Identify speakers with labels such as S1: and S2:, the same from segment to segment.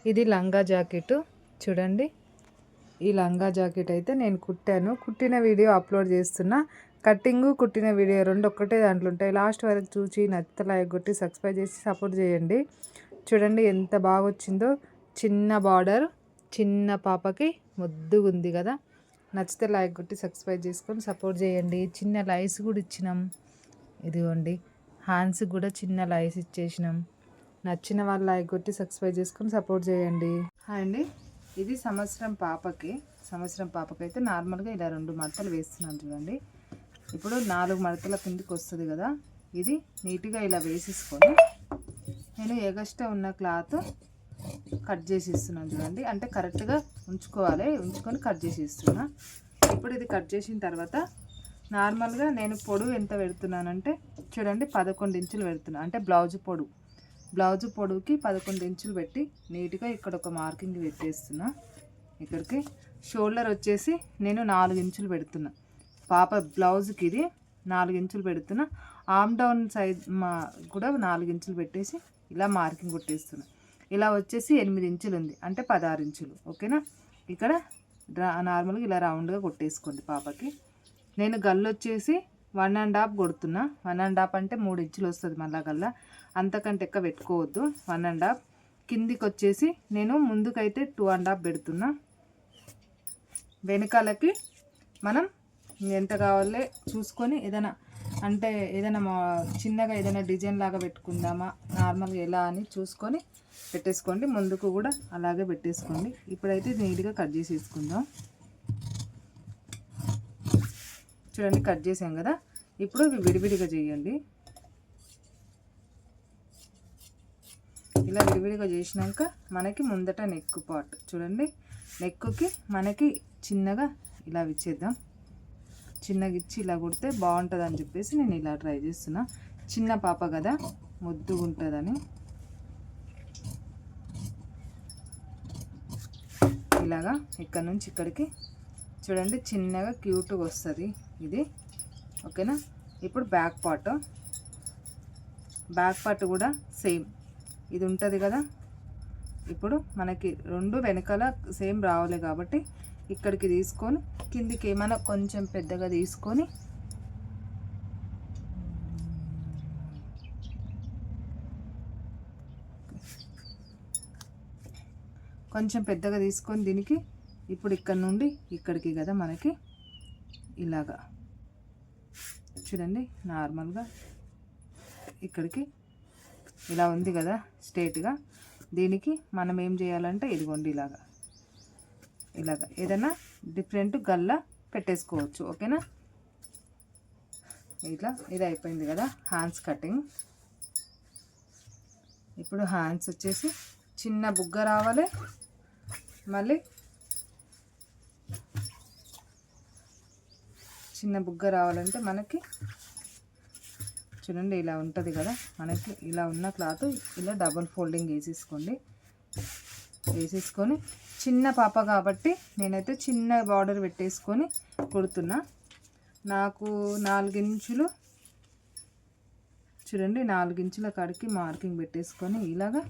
S1: ఇది లంగా జాకెట్ చూడండి. ఈ లంగా జాకెట్ అయితే నేను కుట్టాను. కుట్టిన వీడియో అప్లోడ్ చేస్తున్నా. కట్టింగు కుట్టిన వీడియో రెండు ఒక్కటే దాంట్లో ఉంటాయి. లాస్ట్ వరకు చూసి నచ్చితే లైక్ కొట్టి సబ్స్క్రైబ్ చేసి సపోర్ట్ చేయండి. చూడండి ఎంత బాగా వచ్చిందో. చిన్న బార్డర్, చిన్న పాపకి ముద్దుగా ఉంది కదా. నచ్చితే లైక్ కొట్టి సబ్స్క్రైబ్ చేసుకొని సపోర్ట్ చేయండి. చిన్న లైస్ కూడా ఇచ్చినాం. ఇదిగోండి హ్యాండ్స్కి కూడా చిన్న లైస్ ఇచ్చేసినాం. నచ్చిన వాళ్ళు లైక్ కొట్టి సబ్స్క్రైబ్ చేసుకొని సపోర్ట్ చేయండి. హాయ్ అండి. ఇది సంవత్సరం పాపకి అయితే నార్మల్గా ఇలా 2 మడతలు వేస్తున్నాను చూడండి. ఇప్పుడు 4 మడతల కిందికి వస్తుంది కదా. ఇది నీట్గా ఇలా వేసేసుకొని నేను ఎగస్ట్రా ఉన్న క్లాత్ కట్ చేసి ఇస్తున్నాను చూడండి. అంటే కరెక్ట్గా ఉంచుకొని కట్ చేసి ఇస్తున్నా. ఇప్పుడు ఇది కట్ చేసిన తర్వాత నార్మల్గా నేను పొడవు ఎంత పెడుతున్నానంటే చూడండి 11 ఇంచులు పెడుతున్నాను. అంటే బ్లౌజ్ పొడవుకి 11 ఇంచులు పెట్టి నీట్గా ఇక్కడ ఒక మార్కింగ్ పెట్టేస్తున్నా. ఇక్కడికి షోల్డర్ వచ్చేసి నేను 4 ఇంచులు పెడుతున్నా. పాప బ్లౌజ్కి ఇది 4 ఇంచులు పెడుతున్నా. ఆర్మ్ డౌన్ సైడ్ కూడా 4 ఇంచులు పెట్టేసి ఇలా మార్కింగ్ కొట్టేస్తున్నా. ఇలా వచ్చేసి 8 ఇంచులు ఉంది. అంటే 16 ఇంచులు. ఓకేనా. ఇక్కడ నార్మల్గా ఇలా రౌండ్గా కొట్టేసుకోండి. పాపకి నేను గల్లు వచ్చేసి 1.5 కొడుతున్నా. 1.5 అంటే 3 ఇంచులు వస్తుంది. మళ్ళా గల్ల అంతకంటే ఎక్కువ పెట్టుకోవద్దు. 1.5 కిందికి వచ్చేసి నేను ముందుకైతే 2.5 పెడుతున్నా. వెనకాలకి మనం ఎంత కావాలో చూసుకొని ఏదైనా చిన్నగా ఏదైనా డిజైన్ లాగా పెట్టుకుందామా నార్మల్గా ఎలా అని చూసుకొని పెట్టేసుకోండి. ముందుకు కూడా అలాగే పెట్టేసుకోండి. ఇప్పుడైతే నీట్గా కట్ చేసేసుకుందాం. చూడండి కట్ చేసాం కదా. ఇప్పుడు ఇవి విడివిడిగా చేయండి. ఇలా విడివిడిగా చేసినాక మనకి ముందట నెక్ పార్ట్ చూడండి. నెక్కి మనకి చిన్నగా ఇలా ఇచ్చేద్దాం. చిన్నగా ఇచ్చి ఇలా కుడితే బాగుంటుంది అని చెప్పేసి నేను ఇలా ట్రై చేస్తున్నా. చిన్న పాప కదా ముద్దుగా ఉంటుందని ఇలాగా ఇక్కడ నుంచి ఇక్కడికి చూడండి చిన్నగా క్యూట్గా వస్తుంది ఇది. ఓకేనా. ఇప్పుడు బ్యాక్ పార్ట్ కూడా సేమ్ ఇది ఉంటుంది కదా. ఇప్పుడు మనకి 2 వెనకాల సేమ్ రావాలి కాబట్టి ఇక్కడికి తీసుకొని కిందికి ఏమైనా కొంచెం పెద్దగా తీసుకొని దీనికి ఇప్పుడు ఇక్కడ నుండి ఇక్కడికి కదా మనకి ఇలాగా చూడండి నార్మల్గా ఇక్కడికి ఇలా ఉంది కదా స్ట్రైట్గా. దీనికి మనం ఏం చేయాలంటే ఇదిగోండి ఇలాగా ఏదైనా డిఫరెంట్ గల్లా పెట్టేసుకోవచ్చు. ఓకేనా. ఇది అయిపోయింది కదా హ్యాండ్స్ కటింగ్. ఇప్పుడు హ్యాండ్స్ వచ్చేసి చిన్న బుగ్గ రావాలి. మళ్ళీ చిన్న బుగ్గ రావాలంటే మనకి చూడండి ఇలా ఉంటుంది కదా. మనకి ఇలా ఉన్న క్లాత్ ఇలా డబుల్ ఫోల్డింగ్ వేసేసుకొని చిన్న పాప కాబట్టి నేనైతే చిన్న బార్డర్ పెట్టేసుకొని కుడుతున్నా. నాకు 4 ఇంచులు చూడండి 4 ఇంచుల కాడికి మార్కింగ్ పెట్టేసుకొని ఇలాగా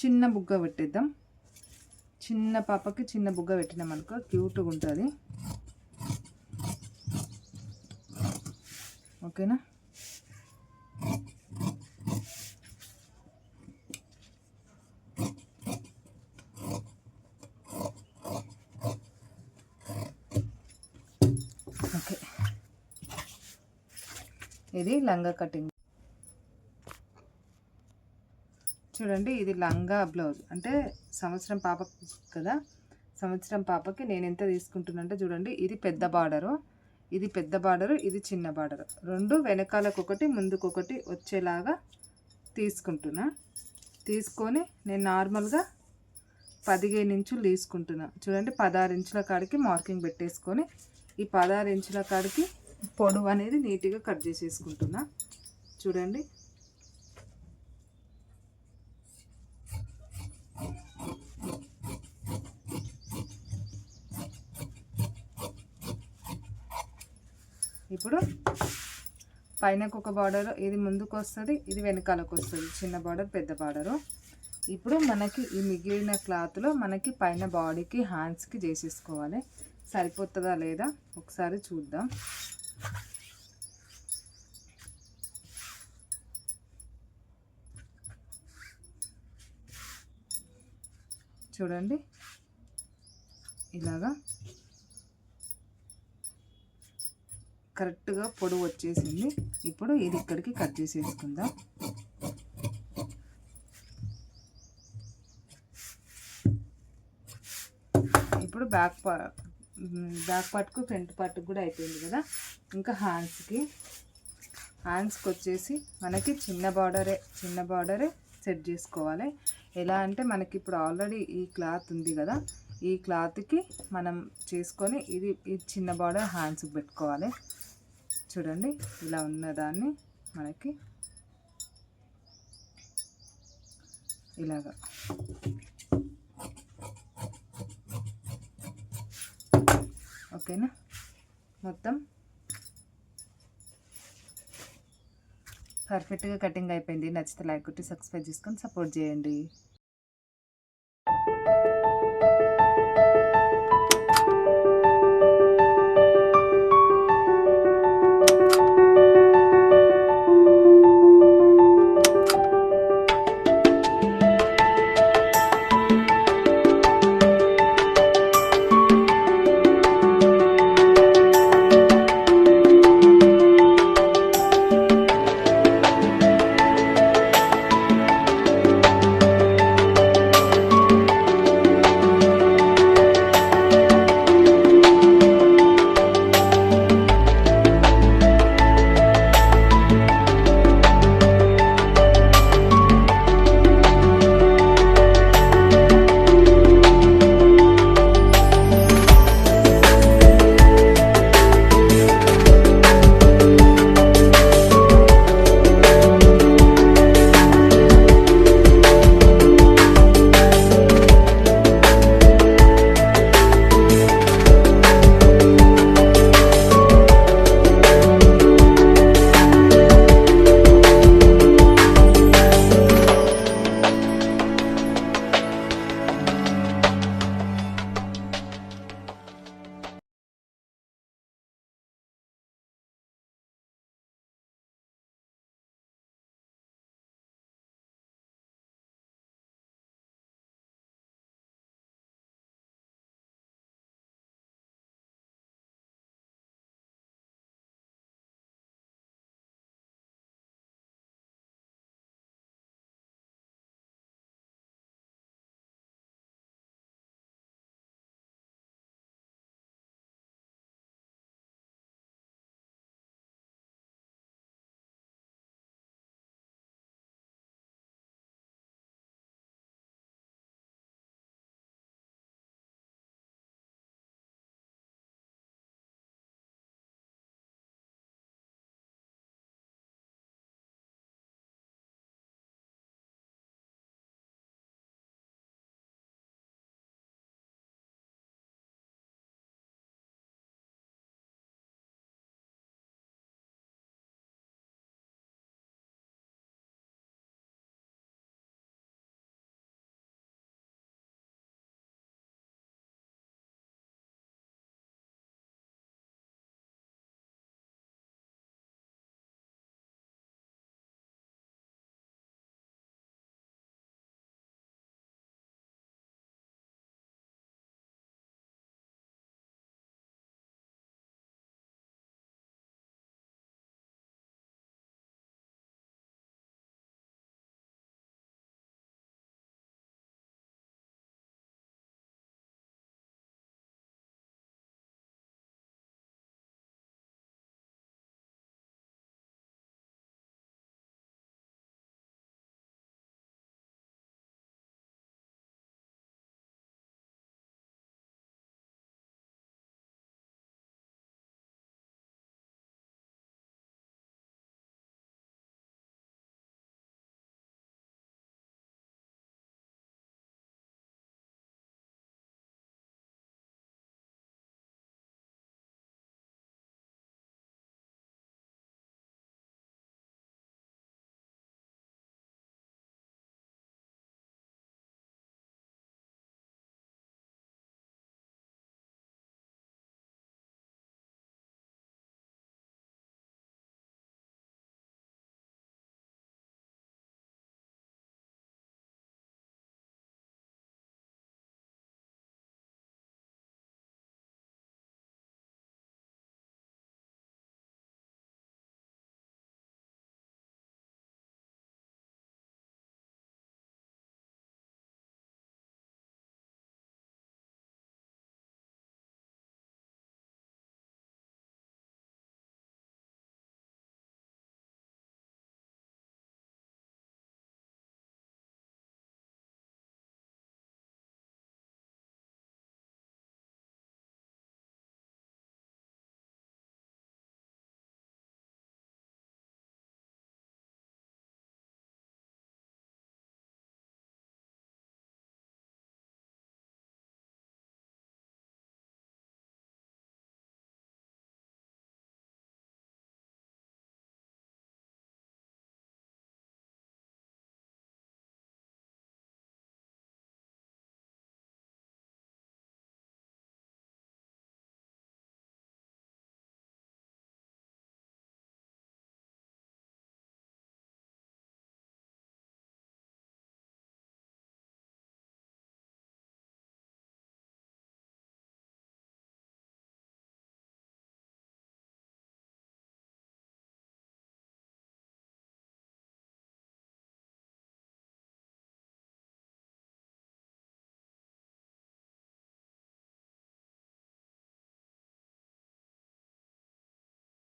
S1: చిన్న బుగ్గ పెట్టేద్దాం. చిన్న పాపకి చిన్న బుగ్గ పెట్టినాం అనుకో క్యూట్గా ఉంటుంది. ఓకేనా. ఓకే ఇది లంగా కటింగ్ చూడండి. ఇది లంగా బ్లౌజ్ అంటే సంవత్సరం పాపకి కదా. సంవత్సరం పాపకి నేను ఎంత తీసుకుంటున్నా అంటే చూడండి ఇది పెద్ద బార్డరు, ఇది చిన్న బార్డరు. 2 వెనకాలకొకటి ముందుకొకటి వచ్చేలాగా తీసుకొని నేను నార్మల్గా 15 ఇంచులు తీసుకుంటున్నా. చూడండి 16 ఇంచుల కాడికి మార్కింగ్ పెట్టేసుకొని ఈ 16 ఇంచుల కాడికి పొడవు అనేది నీట్గా కట్ చేసేసుకుంటున్నా. చూడండి ఇప్పుడు పైనకు ఒక బార్డర్ ఇది ముందుకు వస్తుంది, ఇది వెనకాలకు వస్తుంది. చిన్న బార్డర్ పెద్ద బార్డరు. ఇప్పుడు మనకి ఈ మిగిలిన క్లాత్లో మనకి పైన బాడీకి హ్యాండ్స్కి చేసేసుకోవాలి. సరిపోతుందా లేదా ఒకసారి చూద్దాం. చూడండి ఇలాగా కరెక్ట్గా పొడవు వచ్చేసింది. ఇప్పుడు ఇది ఇక్కడికి కట్ చేసేసుకుందాం. ఇప్పుడు బ్యాక్ పార్ట్కు ఫ్రంట్ పార్ట్కి కూడా అయిపోయింది కదా. ఇంకా హ్యాండ్స్కి వచ్చేసి మనకి చిన్న బార్డరే సెట్ చేసుకోవాలి. ఎలా అంటే మనకి ఇప్పుడు ఆల్రెడీ ఈ క్లాత్ ఉంది కదా, ఈ క్లాత్కి మనం చేసుకొని ఇది చిన్న బార్డర్ హ్యాండ్స్కి పెట్టుకోవాలి. చూడండి ఇలా ఉన్నదాన్ని మనకి ఇలాగా ఓకేనా. మొత్తం పర్ఫెక్ట్గా కటింగ్ అయిపోయింది. నచ్చితే లైక్ కొట్టి సబ్స్క్రైబ్ చేసుకొని సపోర్ట్ చేయండి.